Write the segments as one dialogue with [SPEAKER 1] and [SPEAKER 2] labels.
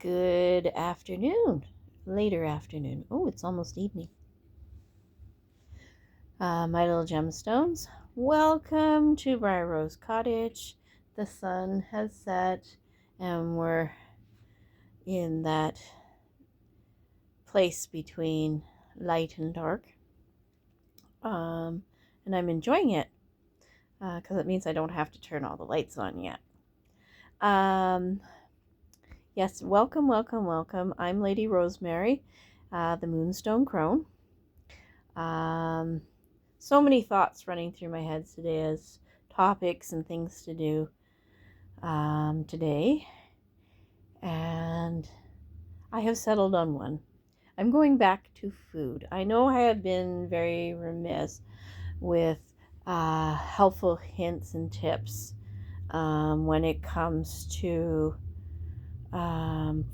[SPEAKER 1] Good afternoon, later afternoon. Oh, it's almost evening. My little gemstones, welcome to Briar Rose Cottage. The sun has set and we're in that place between light and dark. And I'm enjoying it because it means I don't have to turn all the lights on yet. Yes, welcome. I'm Lady Rosemary, the Moonstone Crone. So many thoughts running through my head today as topics and things to do today. And I have settled on one. I'm going back to food. I know I have been very remiss with helpful hints and tips when it comes to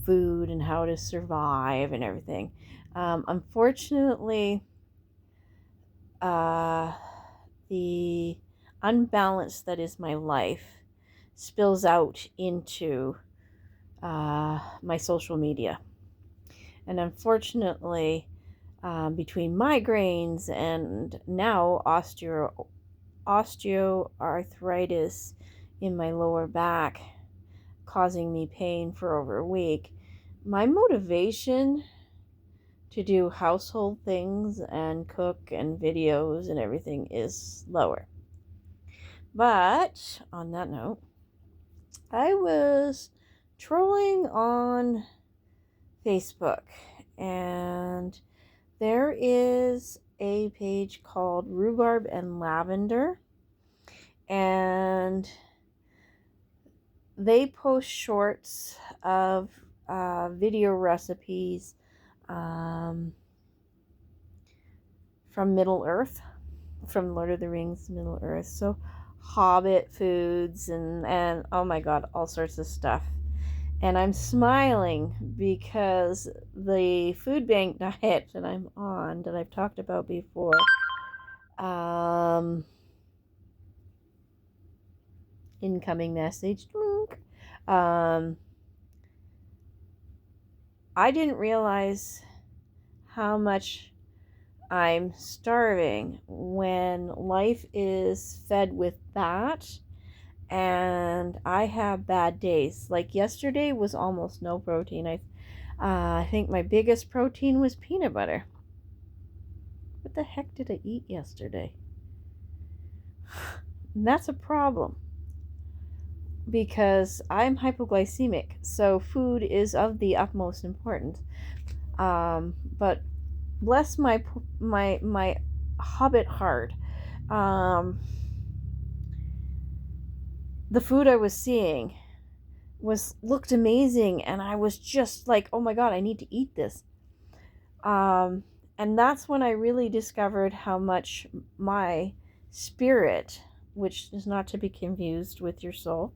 [SPEAKER 1] food and how to survive and everything. Unfortunately, the unbalance that is my life spills out into my social media. And unfortunately, between migraines and now osteoarthritis in my lower back, causing me pain for over a week, my motivation to do household things and cook and videos and everything is lower. But on that note, I was trolling on Facebook and there is a page called Rhubarb and Lavender, and they post shorts of video recipes from Middle Earth, from Lord of the Rings, Middle Earth. So Hobbit foods and oh my god, all sorts of stuff. And I'm smiling because the food bank diet that I'm on, that I've talked about before, incoming message, I didn't realize how much I'm starving when life is fed with that and I have bad days. Like yesterday was almost no protein. I think my biggest protein was peanut butter. What the heck did I eat yesterday? And that's a problem because I'm hypoglycemic, so food is of the utmost importance. But bless my hobbit heart, the food I was seeing looked amazing, and I was just like, oh my god, I need to eat this. And that's when I really discovered how much my spirit, which is not to be confused with your soul,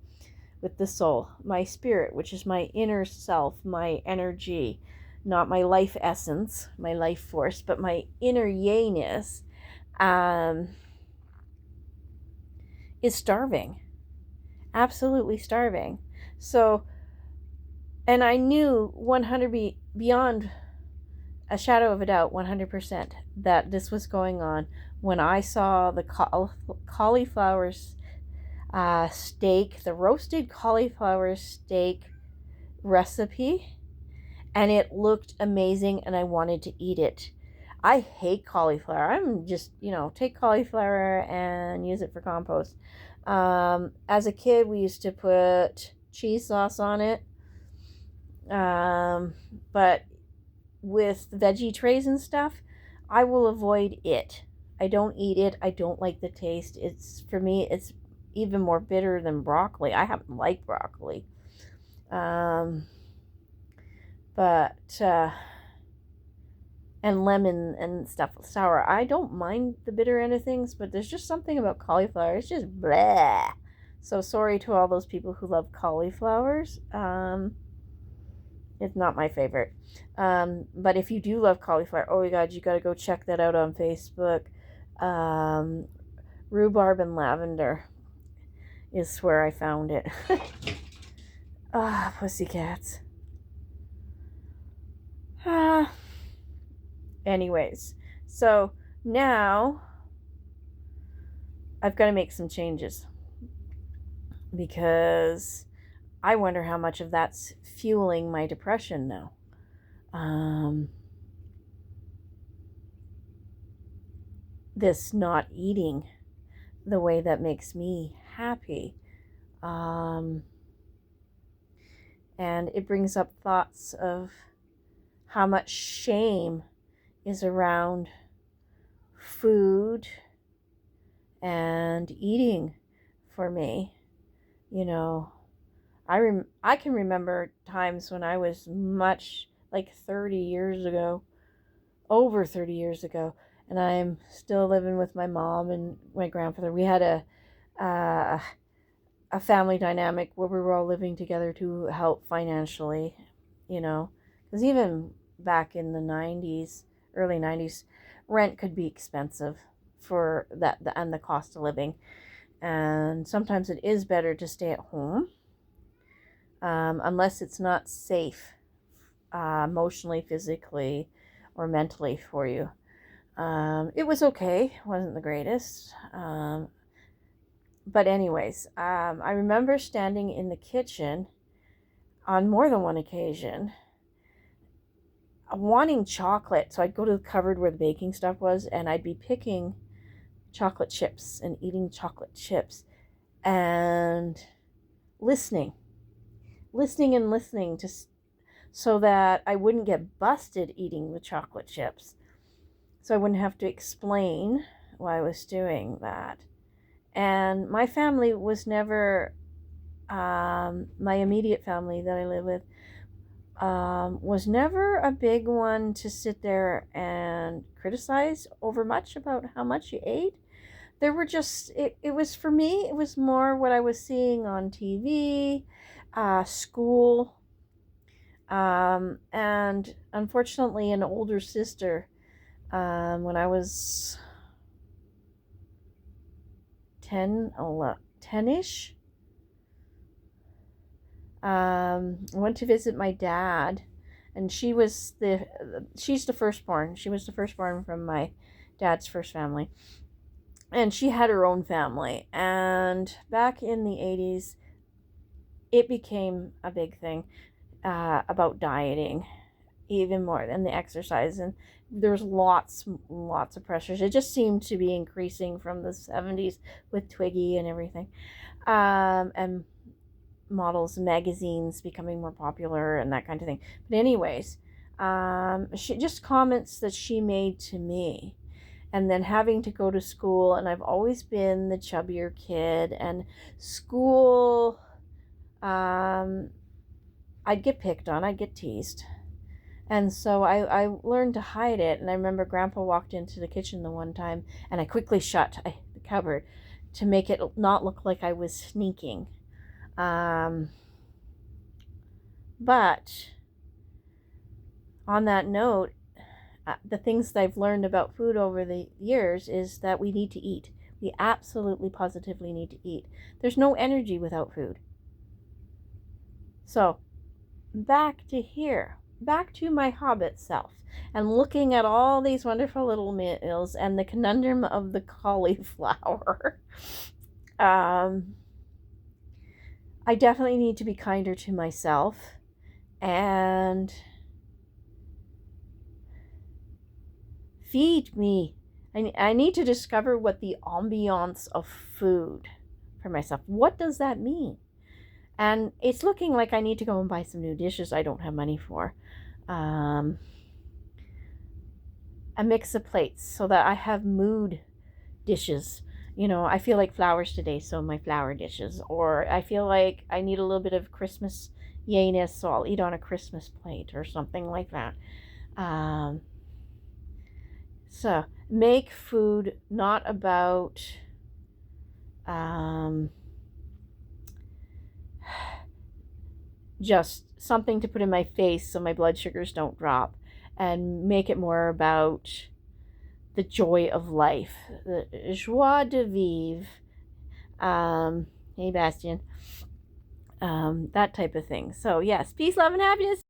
[SPEAKER 1] with the soul, my spirit, which is my inner self, my energy, not my life essence, my life force, but my inner yayness, is starving. Absolutely starving. So, and I knew 100 beyond a shadow of a doubt, 100%, that this was going on when I saw the cauliflower steak, the roasted cauliflower steak recipe, and it looked amazing and I wanted to eat it. I hate cauliflower. I'm just, take cauliflower and use it for compost. As a kid, we used to put cheese sauce on it. But with veggie trays and stuff, I will avoid it. I don't eat it. I don't like the taste. For me, it's even more bitter than broccoli. I haven't liked broccoli. And lemon and stuff, sour. I don't mind the bitter end of things, but there's just something about cauliflower. It's just blah. So sorry to all those people who love cauliflowers. It's not my favorite. But if you do love cauliflower, oh my god, you gotta go check that out on Facebook. Rhubarb and Lavender is where I found it. Pussycats. Anyways, so now I've got to make some changes because I wonder how much of that's fueling my depression now. This not eating the way that makes me happy. And it brings up thoughts of how much shame is around food and eating for me. You know, I can remember times when I was much like 30 years ago, over 30 years ago, and I'm still living with my mom and my grandfather. We had a family dynamic where we were all living together to help financially, because even back in the 90s, early 90s, rent could be expensive for that and the cost of living. And sometimes it is better to stay at home, unless it's not safe, emotionally, physically, or mentally for you. It was okay. It wasn't the greatest. But anyways, I remember standing in the kitchen on more than one occasion wanting chocolate. So I'd go to the cupboard where the baking stuff was, and I'd be picking chocolate chips and eating chocolate chips and listening to so that I wouldn't get busted eating the chocolate chips. So I wouldn't have to explain why I was doing that. And my family was never, my immediate family that I live with, was never a big one to sit there and criticize over much about how much you ate. There were just, it was, for me, it was more what I was seeing on TV, school, and unfortunately an older sister, when I was 10-ish, I went to visit my dad, and she's the firstborn. She was the firstborn from my dad's first family, and she had her own family. And back in the 80s, it became a big thing, about dieting, even more than the exercise. And there was lots of pressures. It just seemed to be increasing from the 70s with Twiggy and everything, and models, magazines becoming more popular and that kind of thing. But anyways, she just comments that she made to me, and then having to go to school, and I've always been the chubbier kid, and school, I'd get picked on, I'd get teased. And so I learned to hide it. And I remember Grandpa walked into the kitchen the one time, and I quickly shut the cupboard to make it not look like I was sneaking. But on that note, the things that I've learned about food over the years is that we need to eat. We absolutely, positively need to eat. There's no energy without food. So back to my hobbit self, and looking at all these wonderful little meals and the conundrum of the cauliflower. I definitely need to be kinder to myself, and feed me. I need to discover what the ambience of food for myself. What does that mean? And it's looking like I need to go and buy some new dishes I don't have money for. A mix of plates so that I have mood dishes. I feel like flowers today, so my flower dishes. Or I feel like I need a little bit of Christmas yayness, so I'll eat on a Christmas plate or something like that. So make food not about just something to put in my face so my blood sugars don't drop, and make it more about the joy of life, the joie de vivre. Hey, Bastian. That type of thing. So yes, peace, love, and happiness.